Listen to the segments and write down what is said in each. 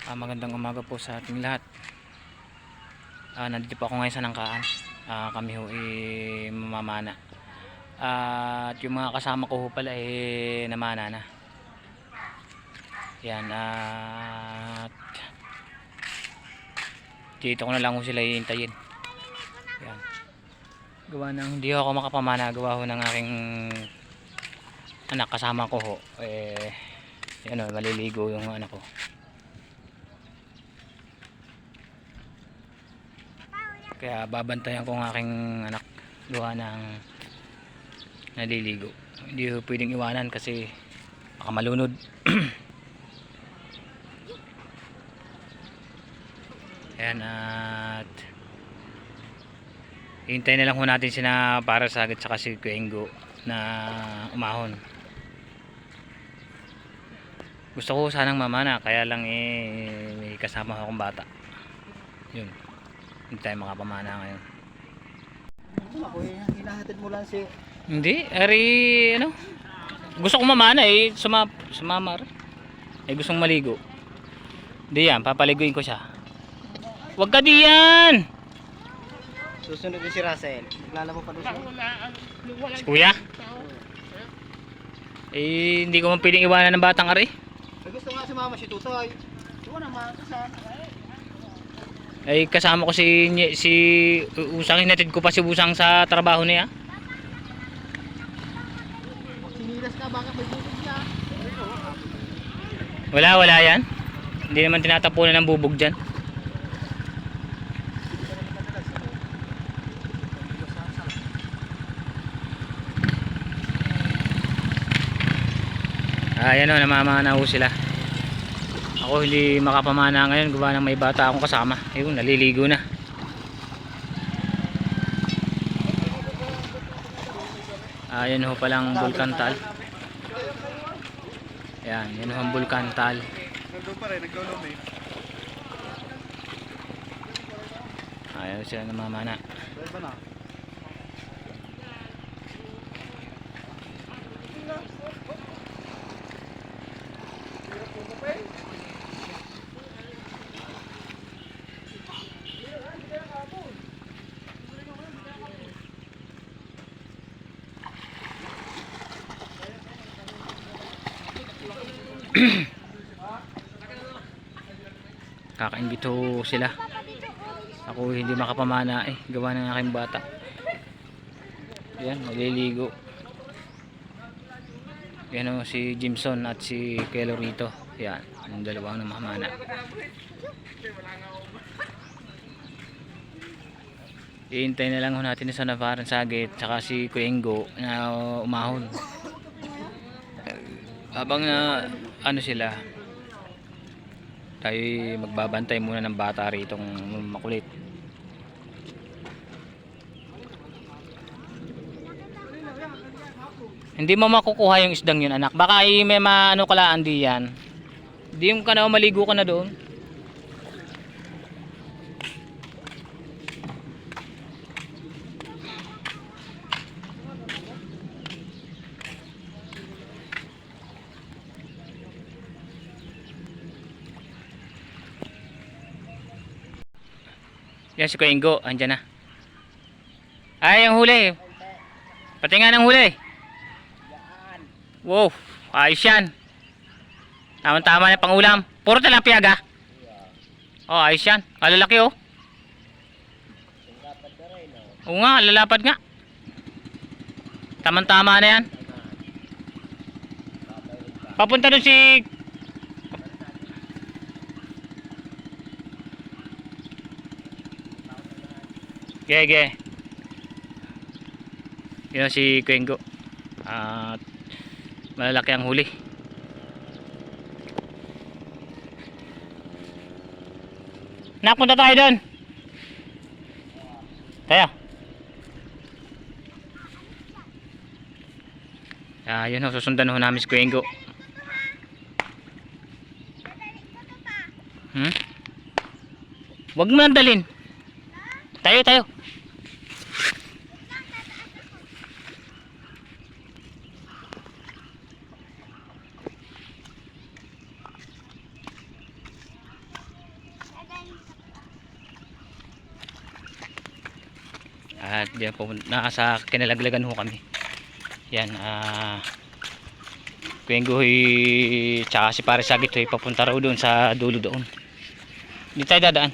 Magandang umaga po sa ating lahat. Nandito po ako ngayon sa Nangkaan. Kami ho mamamana. At yung mga kasama ko ho pala namana na. Yan, at dito ko na lang ho sila hihintayin. Yan. Gawa ng hindi ho ako makapamana, gawa ho ng aking anak, kasama ko ho. Yan, maliligo yung anak ko. Kaya babantayan ko ng aking anak, gawa ng naliligo. Hindi ko pwedeng iwanan kasi baka malunod. Ayan, at hintayin na lang ho natin sina para sa agad saka si Kuenggo na umahon. Gusto ko sanang mamana, kaya lang may kasama akong bata. Yun, hindi tayo makapamana ngayon. Hinahatid mo lang si... Hindi, gusto kong mamana sumama rin. Gustong maligo. Hindi yan, papaliguin ko siya. Huwag ka diyan! Susunod din si Russell. Naglalabo pa doon siya. Si Kuya? Hindi ko man pwedeng iwanan ng batang ari. Gusto nga si Mama si Tutoy. Iwan naman kasama. Kasama ko si Usang, hinatid ko pa si Usang sa trabaho niya. Sinilas ka, baka may bubog niya. Wala yan. Hindi naman tinatapunan ng bubog dyan. Ayan o, namamana ho sila. Ako hindi makapamana ngayon, gawa ng may bata akong kasama. Ayun, naliligo na. Ayan ho palang Bulkantal. Ayan, yan ho ang Bulkantal. Nandun pa rin, nagkaulong eh. Ayan sila namamana. Dahil ba na? Kakaimbito sila. Ako hindi makapamana gawa ng aking bata. Yan, naliligo. Yan o, si Jimson at si Kelo rito. Yan, yung dalawang namamana. Iintay na lang ho natin sa Navarran Sagit saka si Kuenggo na umahon. Habang sila, tayo magbabantay muna ng bata rito makulit. Hindi mo makukuha yung isdang yun, anak. Baka may kalaan diyan. Hindi yung maligo ka na doon. Yan si Kuenggo, andyan na. Ay, ang huli. Pati nga ng huli. Wow, ayos yan. Tama-tama na pang ulam. Puro tilapia ga. Oh, ayos yan. Lalaki oh. Oo nga, lalapad nga. Tama-tama na yan. Papunta doon si... Gege. Yun si Kuenggo. At malalaki ang huli. Napunta tayo doon. Tayo. Yun ho, susundan ho namin si Kuenggo. Huwag mo nang dalhin. Tayo. At diyan po nasa kinalaglagan ho kami. Yan, Kuenggoy tsaka si Pare Sagit ho, papunta raw doon sa dulo doon. Hindi tayo dadaan.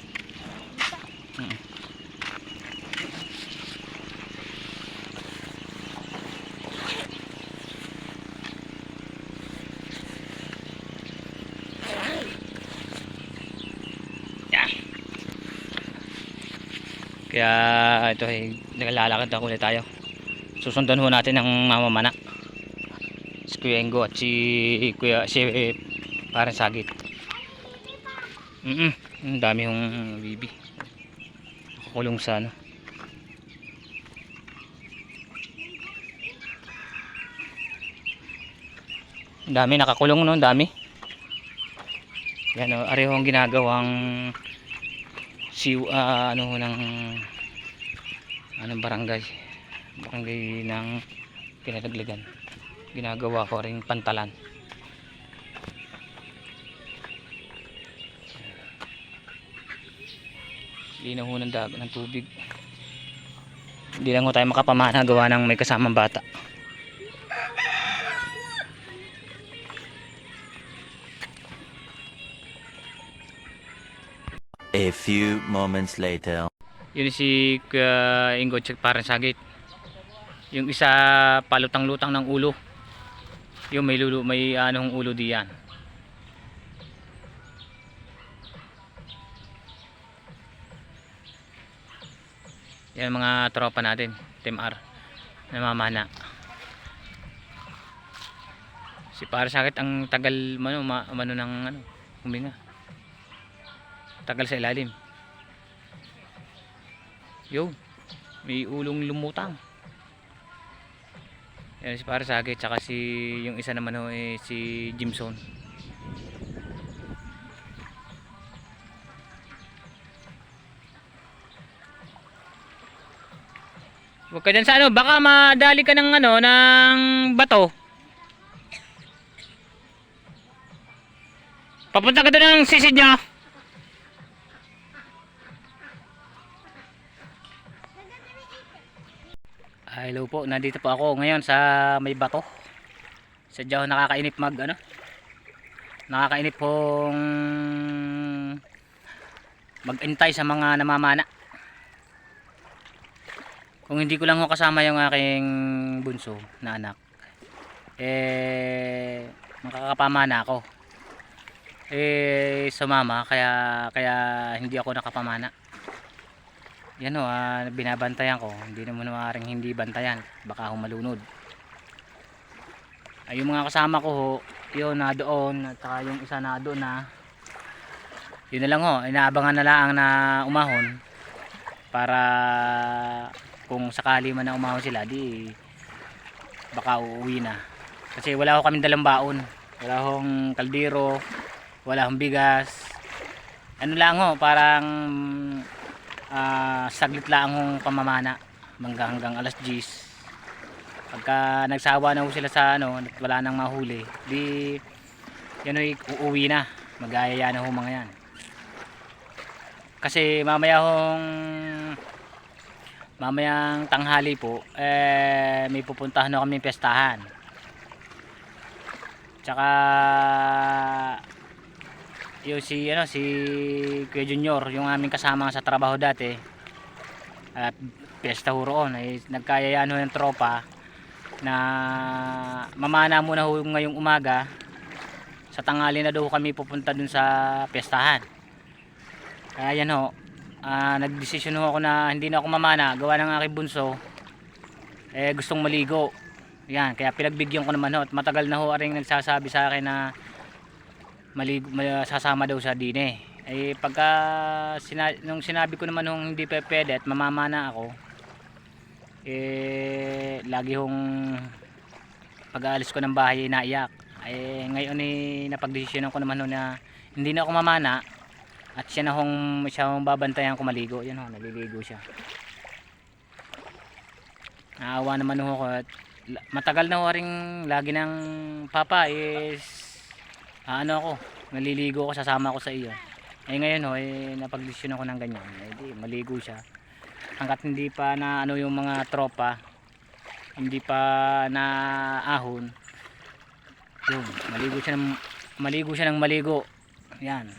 Yan. Kaya ito ay naglalakad na ulit tayo. Susundan ho natin ang mamamana. Si Kuya Enggo at si Parang Sagit. Ang dami hong bibi. Nakakulong sa ano. Ang dami nakakulong, no? Ang dami. Yan o, areho ang ginagawang ano ho ng anong barangay ng Kinalaglagan. Ginagawa ko ring pantalan. Linaw ho ng dagat ng tubig. Hindi lang ho tayo makapamana gawa ng may kasamang bata. A few moments later. Yun si Kuya Enggo at Parang Sagit. Yung isa palutang-lutang ng ulo. Yung may anong ulo diyan. Yan mga tropa natin, Team R, namamana. Si Parang Sagit ang tagal mano ng ano, huminga. Tagal sa ilalim. Yo, may ulong lumutang. Yan si Parang Sagit, tsaka yung isa naman ho si Jimson. Huwag ka dyan sa ano, baka madali ka ng ano, ng bato. Papunta ka doon ng sisid nyo. Hello po, nandito po ako ngayon sa may bato. Sadya nakakainip nakakainip pong mag-intay sa mga namamana. Kung hindi ko lang ho kasama yung aking bunso na anak, makakapamana ako. Sumama, kaya hindi ako nakapamana. Yan o, binabantayan ko. Hindi naman maaaring hindi bantayan, baka humalunod. Yung mga kasama ko ho, yun na doon, at saka yung isa na doon na, yun na lang ho, inaabangan na lang na umahon para kung sakali man na umahon sila, di baka uuwi na. Kasi wala ho kaming dalang baon, wala hong kaldero, wala hong bigas. Ano lang ho, parang saglit lang hong pamamana hanggang alas 10. Pagka nagsawa na ho sila sa ano, wala nang mahuli, di yan ay uuwi na, magayaya na ho mga yan. Kasi mamayang tanghali po, may pupuntahan na kami pestahan. Tsaka yung si Kuya Junior, yung aming kasama sa trabaho dati, at piyesta ho roon, ay nagkayayaan ho ng tropa na mamana muna ho ngayong umaga, sa tanghali na daw kami pupunta dun sa piyestahan. Kaya yan ho, nagdesisyon ho ako na hindi na ako mamana gawa ng aking bunso gustong maligo. Yan, kaya pinagbigyan ko naman ho, at matagal na ho aring nagsasabi sa akin na sasama daw sa dine. Pagka nung sinabi ko naman hong hindi pwede at mamamana ako, lagi hong pag-aalis ko ng bahay naiyak. Ngayon napagdesisyonan ko naman ho na hindi na ako mamana, at siya hong babantayan ko maligo. Yan ho, naliligo siya. Naawa naman ho ako, at matagal na ho ring lagi ng papa ako, naliligo ako, sasama ako sa iyo. Ngayon ho, napagdesisyon ako ng ganyan. Di maligo siya. hanggat hindi pa na ano yung mga tropa, hindi pa na ahon, yun, maligo siya ng maligo. Yan.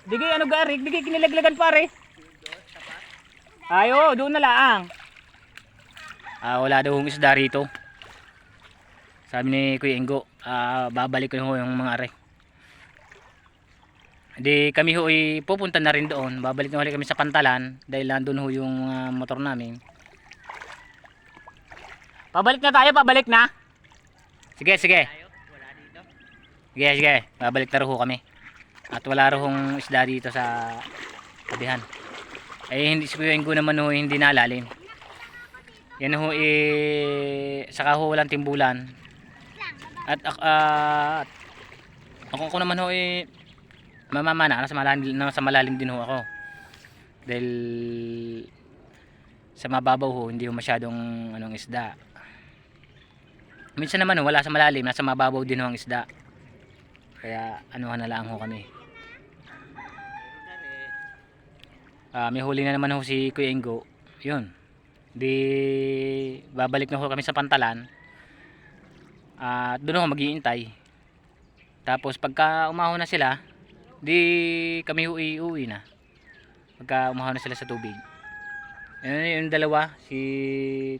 Digay ano garik, digay kinilaglagan pare. Ayo, doon na laang. Wala daw hong isda rito. Sabi ni Kuya Ingo, babalik ko yung mga are. Di kami ho pupunta na rin doon. Babalik na ulit kami sa Pantalan dahil nandun ho yung motor namin. Pabalik na tayo, pabalik na. Sige, sige. Sige, sige. Babalik na rin ho kami. At wala rin hong isda dito sa tabihan. Hindi si Kuya Ingo naman ho hindi nalalim. Yan ho saka ho walang timbulan. At ako naman ho mamamana nasa malalim din ho ako. Dahil sa mababaw ho hindi ho masyadong anong isda. Minsan naman ho wala sa malalim, nasa mababaw din ho ang isda. Kaya anuhan na lang ho kami. May huli na naman ho si Kuya Ingo. Yun. Di babalik na ho kami sa Pantalan. Doon ho mag-iintay. Tapos pagka umahon na sila, di kami uwi na. Pagka umahon na sila sa tubig. Yun yung dalawa, si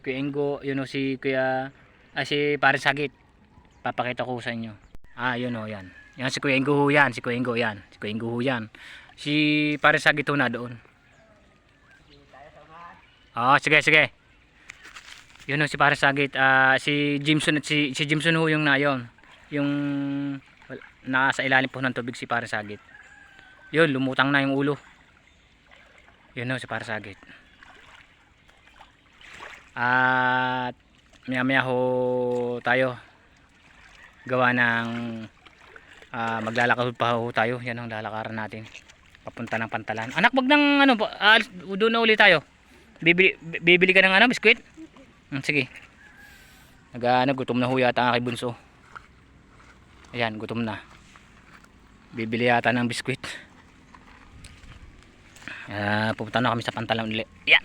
Kuya Ingo, yun ho si Kuya si Paring Sagit. Papakita ko sa inyo. Yun ho, yan. Yan si Kuya Ingo ho yan, si Kuya Ingo yan. Si Kuya Ingo ho yan. Si Paring Sagit ho na doon. Sige, sige. Yun ho si Paring Sagit. Si Jimson at si Jimson ho yung nayon. Yung nasa ilalim po ng tubig si Paring Sagit. Yun, lumutang na yung ulo. Yun ho si Paring Sagit. At maya ho tayo gawa ng maglalakad pa ho tayo. Yan ang lalakaran natin papunta ng Pantalan. Anak, wag nang ano, doon na ulit tayo. Bibili ka ng ano, biskwit? Sige. Gutom na ho yata ang aking bunso. Ayan, gutom na. Bibili yata ng biskwit. Pupunta na kami sa Pantalan ulit. Yan.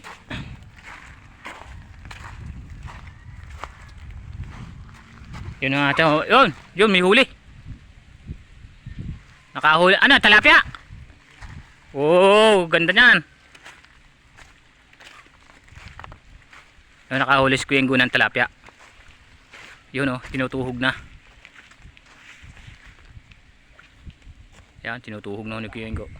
Yun nga ito. Yun, may huli. Nakahuli. Ano, talapia? Oh, ganda niyan. Yun, nakahuli si Kuya Ingo ng talapia. Yun tinutuhog na. Yan, tinutuhog na ni Kuya Ingo.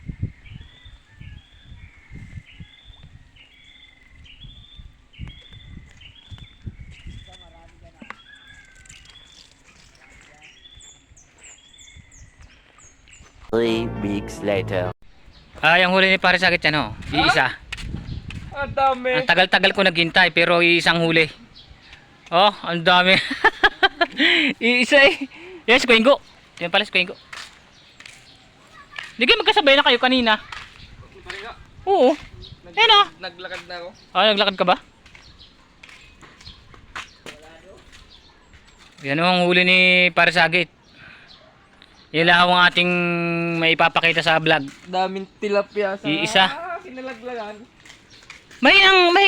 Three weeks later. Yung huli ni Paring Sagit yan iisa. Ang dami. Ang tagal-tagal ko naghintay pero isang huli. Ang dami. Iisa Yes, Kuya Ingo. Yan pala si Kuya Ingo. Hindi kayo magkasabay na kayo kanina. Oo. Naglakad na ako. Naglakad ka ba? Yan ang huli ni Paring Sagit. Yan lang ang ating maipapakita sa vlog. Daming tilapia sa Iisa. kinalaglagan. Mahinang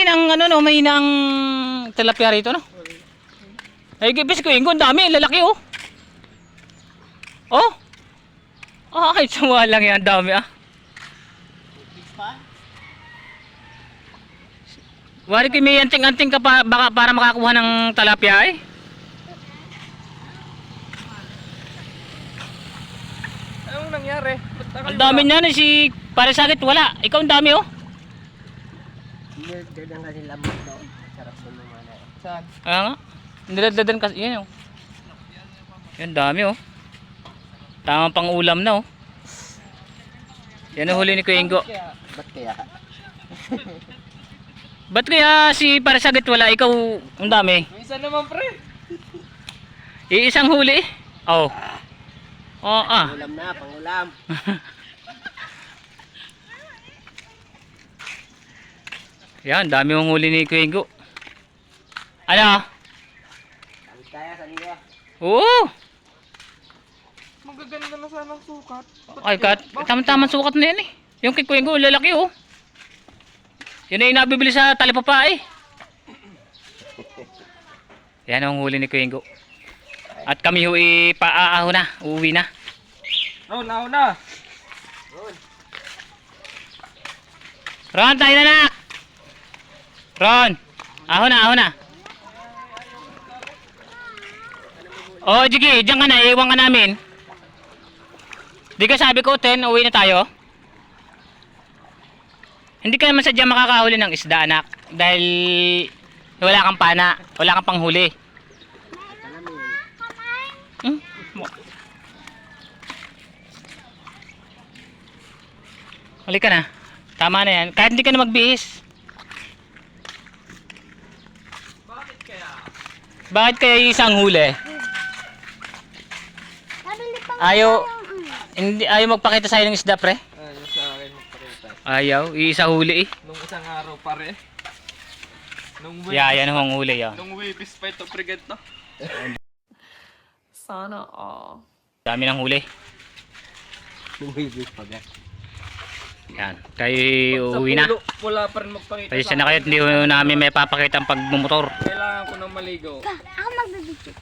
tilapia rito, no? Ay, gipis ko, ang dami, lalaki, kahit sawa lang yan, dami, Wari ko may anting-anting ka pa, baka para makakuha ng talapia, Anong nangyari? Ang dami niyan, si Paring Sagit, wala. Ikaw ang dami, Nilagdadan kasi lamok daw. Sarap sa naman Saan? Kaya nga. Niladladan kasi. Yan Yan dami Tamang pang ulam na Yan ang huli ni Kuya Ingo. Ba't kaya? Ba't kaya si Paring Sagit wala? Ikaw ang dami. Isa naman pre. Iisang huli. Pangulam na, pangulam. Yan, dami mong huli ni Kuya Ingo. Ano? Kaya sa niya. Oo. Ang gaganda na sana ng sukat. Ay, tama-tama sukat na yan eh. Yung kay Kuya Go, lalaki oh. Yun ay nabibili sa talipapa eh. Yan ang huli ni Kuya Go. At kami ho ipaaaho na, uuwi na. Ron, ako na. Ron, tayo na nak! Ron, aho na. Oh, Jiggy, diyan ka na, iiwan ka namin. Di ka sabi ko, 10, uwi na tayo. Hindi ka naman sadyang makakahuli ng isda, anak. Dahil wala kang pana, wala kang panghuli. Hmm? Halika na. Tama na yan. Kahit hindi ka na magbihis. Bakit kaya isang huli? Ayaw magpakita sa'yo ng isda, pre? Ayun sa akin magpakita. Ayaw, isa huli eh. Nung isang araw pare. Yan ang huli yan. Nung wipis pa ito, frigate to. Sana all. Dami ng huli. Bumibig pa ba? Yan, kayo uuwi na. Wala pa rin magpakita. Pasensya na kayo, hindi namin may papakita ang pagmumotor. Kailangan ko ng maligo. Ako magbibigyo.